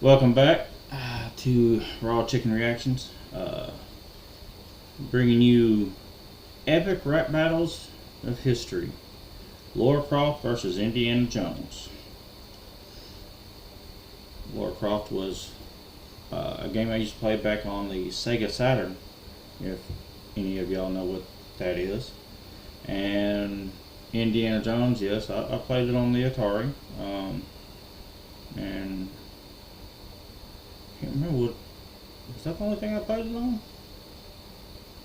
Welcome back to Raw Chicken Reactions, bringing you epic rap battles of history. Lara Croft versus Indiana Jones. Lara Croft was a game I used to play back on the Sega Saturn, if any of y'all know what that is. And Indiana Jones, yes, I played it on the Atari, and I can't remember what, was that the only thing I played it on?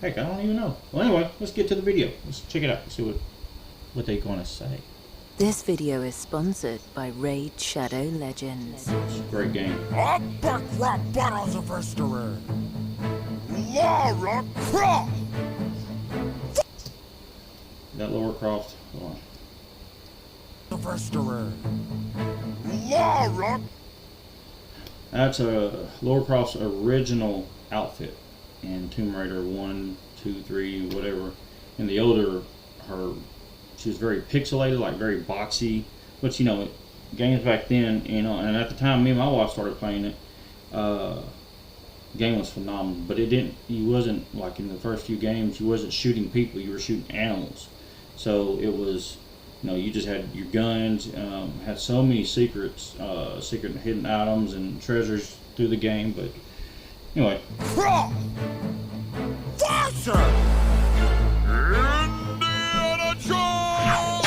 Heck, I don't even know. Well, anyway, let's get to the video. Let's check it out and see what they're gonna say. This video is sponsored by Raid Shadow Legends. It's a great game. Upper crop bottles of history. Lara Croft. That Lara Croft. Hold on. Of history. Lara. That's Lara Croft's original outfit in Tomb Raider 1, 2, 3, whatever. In the older, she was very pixelated, like very boxy. But you know, games back then, you know, and at the time me and my wife started playing it, the game was phenomenal. But you wasn't, like in the first few games, you wasn't shooting people, you were shooting animals. So it was, you know, you just had your guns, had so many secrets, secret hidden items and treasures through the game. But anyway. Croft. Fosser. Indiana Jones.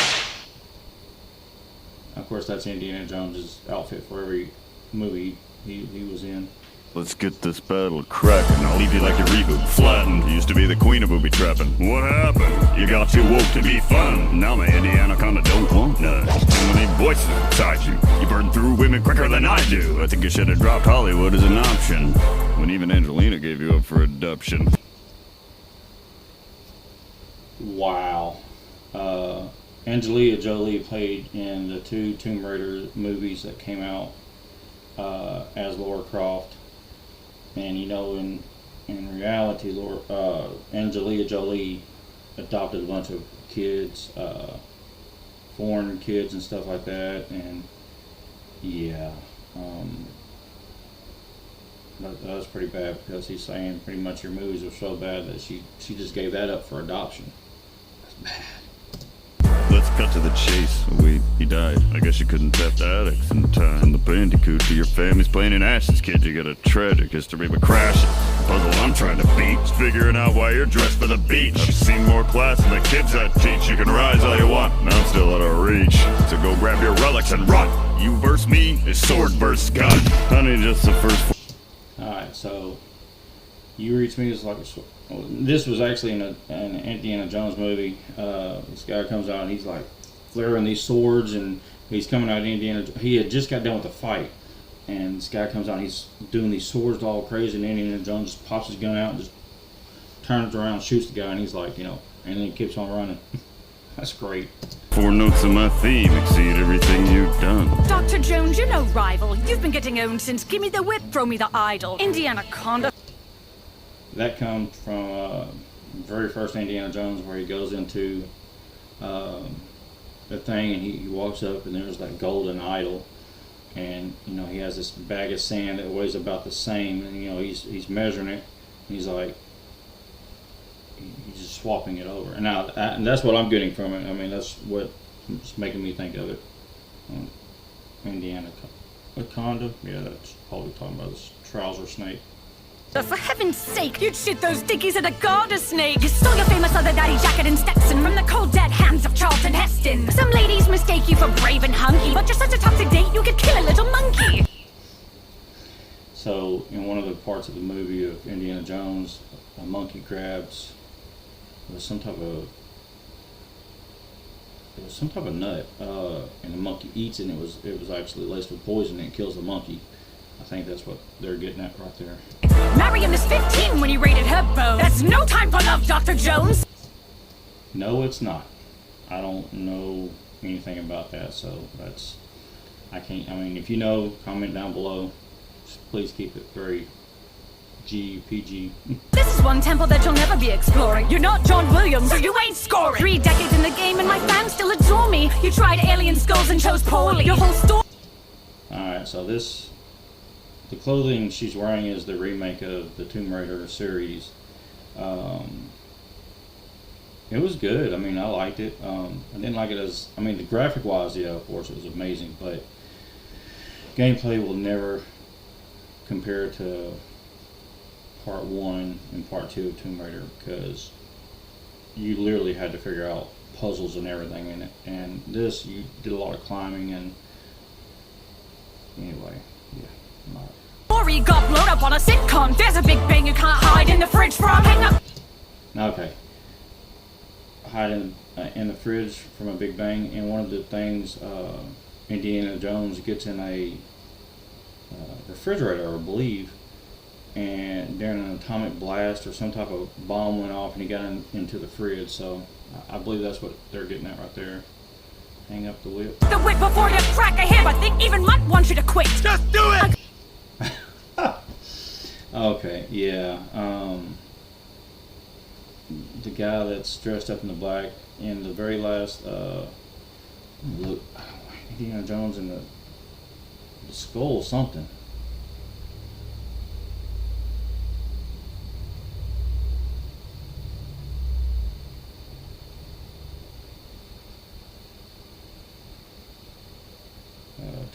Of course, that's Indiana Jones' outfit for every movie he was in. Let's get this battle cracking. I'll leave you like a reboot. Flattened. Used to be the queen of booby trapping. What happened? You got too woke to be fun. Now my Indiana kinda don't want none. Too many voices inside you. You burn through women quicker than I do. I think you should have dropped Hollywood as an option when even Angelina gave you up for adoption. Wow. Angelina Jolie played in the 2 Tomb Raider movies that came out as Lara Croft. And you know, in reality, Angelina Jolie adopted a bunch of kids, foreign kids and stuff like that. And yeah, that was pretty bad, because he's saying pretty much your movies are so bad that she just gave that up for adoption. That's bad. Let's cut to the chase. Wait, he died. I guess you couldn't theft addicts in time. From the bandicoot to your family's playing in ashes, kid. You got a tragic history but crashing. Puzzle I'm trying to beat is figuring out why you're dressed for the beach. I've seen more class than the kids I teach. You can rise all you want, now I'm still out of reach. So go grab your relics and run. You verse me, is sword versus gun. Honey, just the first. Alright, so you reach me as like a sword. This was actually in an Indiana Jones movie. This guy comes out and he's like flaring these swords, and he's coming out of Indiana. He had just got done with the fight, and this guy comes out and he's doing these swords all crazy, and Indiana Jones just pops his gun out and just turns around and shoots the guy, and he's like, you know, and then he keeps on running. That's great. 4 notes of my theme exceed everything you've done. Dr. Jones, you're no rival. You've been getting owned since Gimme the Whip, Throw Me the Idol. Indiana Conda. That comes from the very first Indiana Jones, where he goes into the thing, and he walks up, and there's that golden idol, and you know, he has this bag of sand that weighs about the same, and you know, he's measuring it, and he's like, he's just swapping it over. And now, and that's what I'm getting from it. I mean, that's what's making me think of it. Indiana Conda, yeah, that's probably talking about this trouser snake. For heaven's sake, you'd shit those dickies at a garter snake. You stole your famous leather daddy jacket and Stetson from the cold dead hands of Charlton Heston. Some ladies mistake you for brave and hunky, but you're such a toxic date you could kill a little monkey. So, in one of the parts of the movie of Indiana Jones, a monkey grabs some type of nut, and the monkey eats it, and it was actually laced with poison, and it kills the monkey. I think that's what they're getting at right there. Marion was 15 when he raided her bow. That's no time for love, Dr. Jones! No, it's not. I don't know anything about that, so I mean, if you know, comment down below. Just please keep it very PG. This is one temple that you'll never be exploring. You're not John Williams, so you ain't scoring. 3 decades in the game and my fans still adore me. You tried alien skulls and chose poorly. Your whole story. Alright, so the clothing she's wearing is the remake of the Tomb Raider series. It was good. I mean, I liked it. I didn't like it as, I mean, the graphic wise, yeah, of course, it was amazing, but gameplay will never compare to part 1 and part 2 of Tomb Raider, because you literally had to figure out puzzles and everything in it, and this, you did a lot of climbing, and anyway, yeah, not. Story got blown up on a sitcom. There's a big bang you can't hide in the fridge from. Hang up. Okay. Hide in the fridge from a big bang, and one of the things, Indiana Jones gets in a refrigerator, I believe, and during an atomic blast or some type of bomb went off and he got into the fridge, so I believe that's what they're getting at right there. Hang up the whip. The whip before you crack a hip. I think even Mutt wants you to quit. Just do it! Okay, yeah. The guy that's dressed up in the black in the very last look, Indiana Jones in the skull something.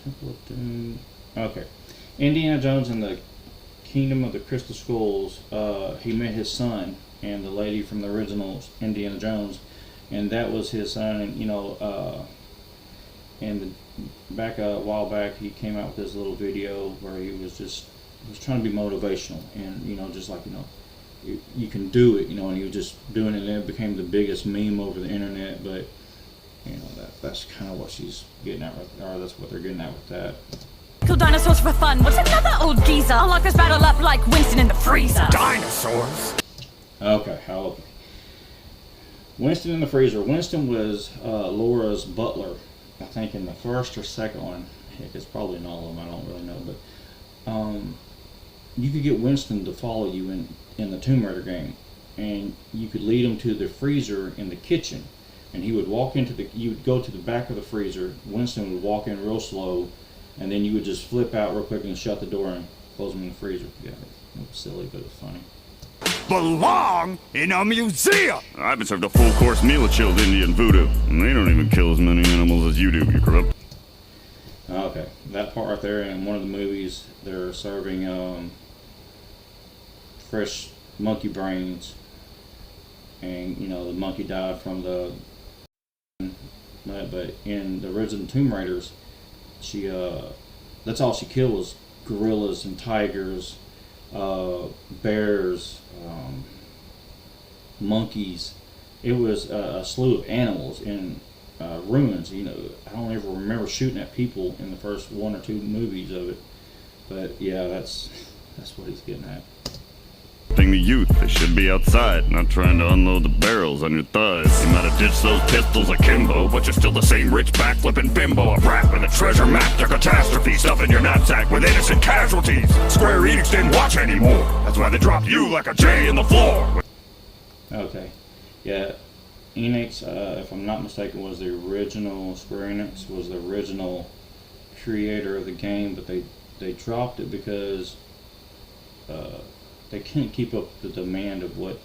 Temple of Doom. Okay, Indiana Jones in the Kingdom of the Crystal Skulls. He met his son and the lady from the original Indiana Jones, and that was his son. And you know, and back a while back, he came out with this little video where he was trying to be motivational, and you know, just like, you know, you can do it, you know, and he was just doing it, and it became the biggest meme over the internet. But you know, that's kind of what she's getting at, or that's what they're getting at with that. Kill dinosaurs for fun. What's another old geezer? I'll lock this battle up like Winston in the freezer. Dinosaurs? Okay, how Winston in the freezer. Winston was Laura's butler, I think, in the first or second one. Heck, it's probably in all of them, I don't really know, but you could get Winston to follow you in the Tomb Raider game, and you could lead him to the freezer in the kitchen, and he would walk you would go to the back of the freezer, Winston would walk in real slow, and then you would just flip out real quick and shut the door and close him in the freezer. Yeah, it was silly, but it was funny. Belong in a museum! I've been served a full course meal of chilled Indian voodoo, and they don't even kill as many animals as you do, you corrupt. Okay, that part right there, in one of the movies, they're serving fresh monkey brains, and you know, the monkey died from the. But in the original Tomb Raiders, she that's all she killed was gorillas and tigers, bears, monkeys. It was a slew of animals in ruins. You know, I don't ever remember shooting at people in the first 1 or 2 movies of it. But yeah, that's what he's getting at. The youth, they should be outside, not trying to unload the barrels on your thighs. You might have ditched those pistols akimbo, but you're still the same rich backflipping bimbo. A brat with a treasure map to catastrophe, stuffing your knapsack with innocent casualties. Square Enix didn't watch anymore, that's why they dropped you like a J in the floor. Okay, yeah, Enix, if I'm not mistaken, was the original, Square Enix was the original creator of the game, but they dropped it because they couldn't keep up the demand of what,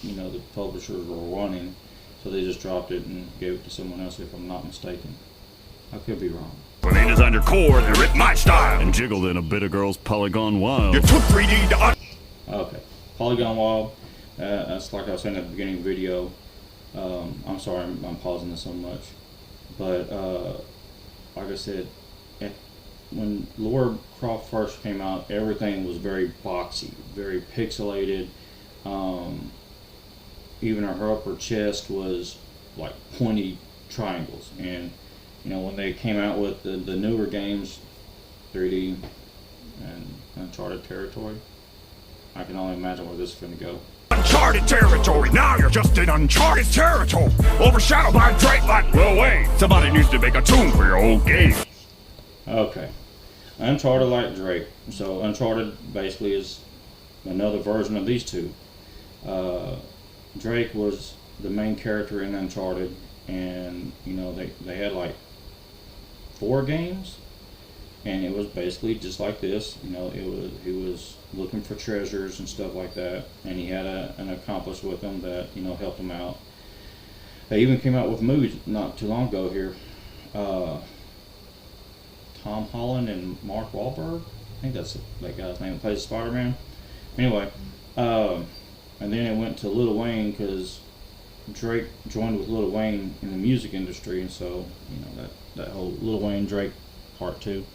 you know, the publishers were wanting, so they just dropped it and gave it to someone else, if I'm not mistaken. I could be wrong. When they designed your core, they ripped my style and jiggled in a bit of girl's Polygon Wild. You took 3D to Okay, Polygon Wild, that's like I was saying at the beginning of the video. I'm sorry I'm pausing this so much, but like I said, when Lara Croft first came out, everything was very boxy, very pixelated. Even her upper chest was like pointy triangles. And you know, when they came out with the newer games, 3D and Uncharted territory, I can only imagine where this is going to go. uncharted territory. Now you're just in uncharted territory. Overshadowed by Drake like, well, wait, somebody needs to make a tune for your old game. Okay. Uncharted like Drake. So Uncharted basically is another version of these two. Drake was the main character in Uncharted, and you know they had like 4 games, and it was basically just like this. You know, he was looking for treasures and stuff like that, and he had an accomplice with him that, you know, helped him out. They even came out with movies not too long ago here. Tom Holland and Mark Wahlberg, I think that's that guy's name that plays Spider-Man. Anyway, and then it went to Lil Wayne because Drake joined with Lil Wayne in the music industry, and so, you know, that whole Lil Wayne Drake part 2.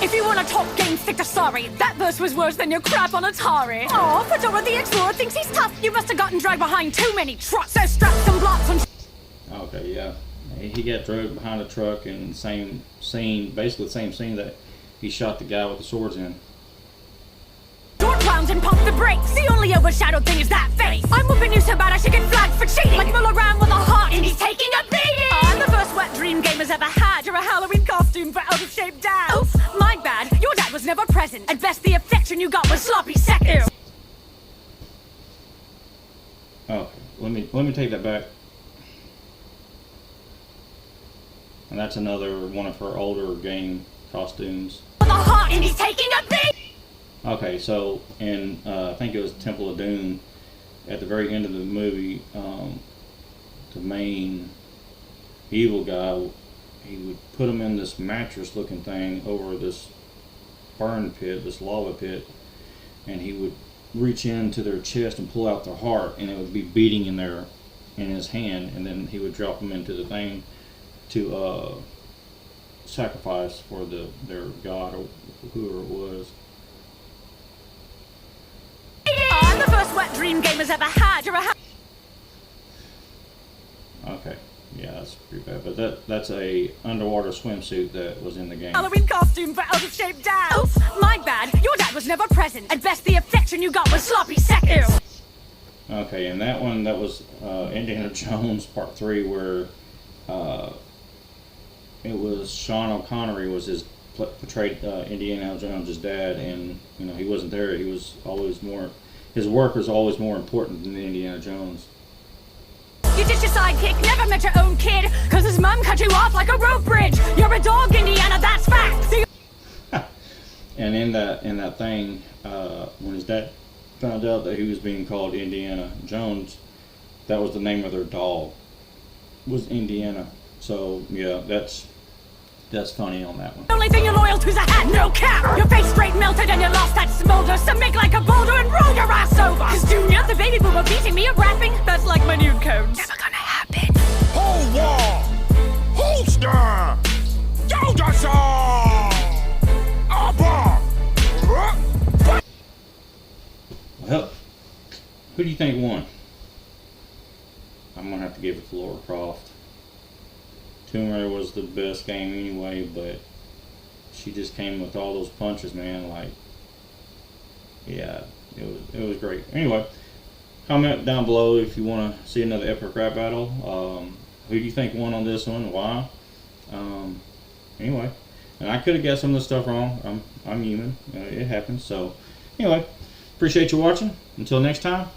If you want a top game, stick to sorry. That verse was worse than your crap on Atari. Aw, Fedora the Explorer thinks he's tough. You must have gotten dragged behind too many trucks. So strap some blocks on. Okay, yeah. He got dragged behind a truck in the same scene, basically the same scene that he shot the guy with the swords in. Door clowns and pump the brakes. The only overshadowed thing is that face. I'm whooping you so bad I should get flagged for cheating. Like Muller around with a heart and he's taking a beating. I'm the first wet dream gamers ever had. You're a Halloween costume for out of shape dad. Oops, my bad. Your dad was never present. At best, the affection you got was sloppy seconds. Okay, let me take that back. And that's another one of her older game costumes. With a heart and he's taking a beating. Okay, so in I think it was Temple of Doom, at the very end of the movie, the main evil guy, he would put him in this mattress-looking thing over this burn pit, this lava pit, and he would reach into their chest and pull out their heart, and it would be beating in his hand, and then he would drop them into the thing to sacrifice for their god or whoever it was. I'm the first wet dream gamers ever had. You're a Okay, yeah, that's pretty bad. But that's a underwater swimsuit that was in the game. Halloween costume for out of shape dad. Oops, my bad. Your dad was never present. At best, the affection you got was sloppy seconds. Okay, and that one, that was Indiana Jones Part 3, where it was Sean O'Connery was his portrayed Indiana Jones' dad, and you know, he wasn't there. He was always more, his work was always more important than Indiana Jones. You ditched your sidekick, never met your own kid, cause his mom cut you off like a rope bridge. You're a dog, Indiana, that's fact. And in that thing, when his dad found out that he was being called Indiana Jones, that was the name of their dog, was Indiana. So yeah, that's funny on that one. The only thing you're loyal to's a hat, no cap. Your face straight melted and you lost that smolder. So make like a boulder and roll your ass over. Cause Junior, the baby boomer beating me at rapping, that's like my nude codes. Never gonna happen. Hold wall! Holster! Jodasa! Abba! Well, who do you think won? I'm gonna have to give it to Lara Croft. Tomb Raider was the best game anyway, but she just came with all those punches, man. Like, yeah, it was great. Anyway, comment down below if you want to see another epic rap battle. Who do you think won on this one? Why? Anyway, and I could have got some of this stuff wrong. I'm human. It happens. So, anyway, appreciate you watching. Until next time.